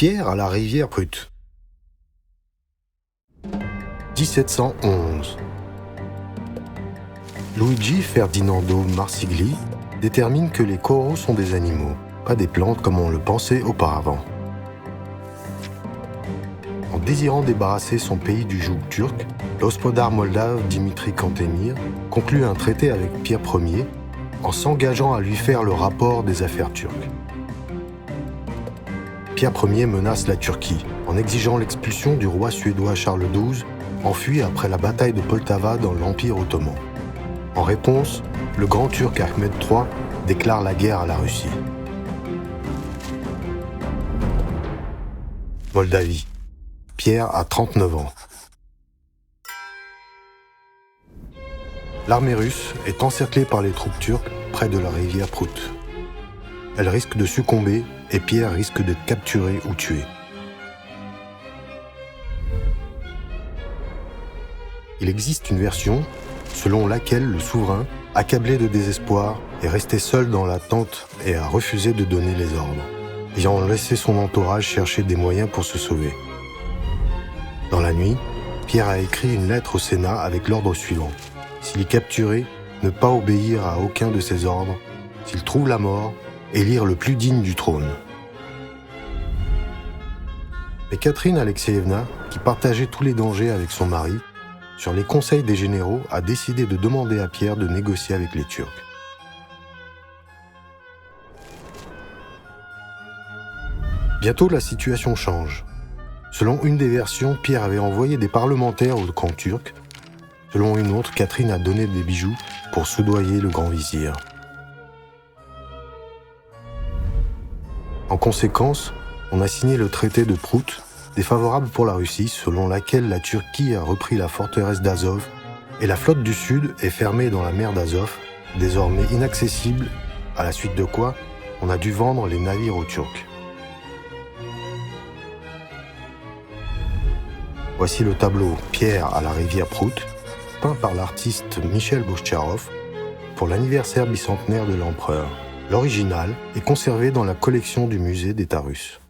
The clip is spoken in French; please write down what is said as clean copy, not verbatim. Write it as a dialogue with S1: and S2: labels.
S1: Pierre à la rivière Prut. 1711. Luigi Ferdinando Marsigli détermine que les coraux sont des animaux, pas des plantes comme on le pensait auparavant. En désirant débarrasser son pays du joug turc, l'hospodar moldave Dimitri Cantemir conclut un traité avec Pierre Ier en s'engageant à lui faire le rapport des affaires turques. Pierre Ier menace la Turquie en exigeant l'expulsion du roi suédois Charles XII, enfui après la bataille de Poltava dans l'Empire ottoman. En réponse, le grand turc Ahmed III déclare la guerre à la Russie. Moldavie. Pierre a 39 ans. L'armée russe est encerclée par les troupes turques près de la rivière Prut. Elle risque de succomber et Pierre risque d'être capturé ou tué. Il existe une version selon laquelle le souverain, accablé de désespoir, est resté seul dans la tente et a refusé de donner les ordres, ayant laissé son entourage chercher des moyens pour se sauver. Dans la nuit, Pierre a écrit une lettre au Sénat avec l'ordre suivant. S'il est capturé, ne pas obéir à aucun de ses ordres. S'il trouve la mort, élire le plus digne du trône. Mais Catherine Alexeïevna, qui partageait tous les dangers avec son mari, sur les conseils des généraux, a décidé de demander à Pierre de négocier avec les Turcs. Bientôt, la situation change. Selon une des versions, Pierre avait envoyé des parlementaires au camp turc. Selon une autre, Catherine a donné des bijoux pour soudoyer le grand vizir. En conséquence, on a signé le traité de Prut, défavorable pour la Russie, selon laquelle la Turquie a repris la forteresse d'Azov et la flotte du Sud est fermée dans la mer d'Azov, désormais inaccessible, à la suite de quoi on a dû vendre les navires aux Turcs. Voici le tableau Pierre à la rivière Prut, peint par l'artiste Michel Bouchtcharov pour l'anniversaire bicentenaire de l'empereur. L'original est conservé dans la collection du musée d'État russe.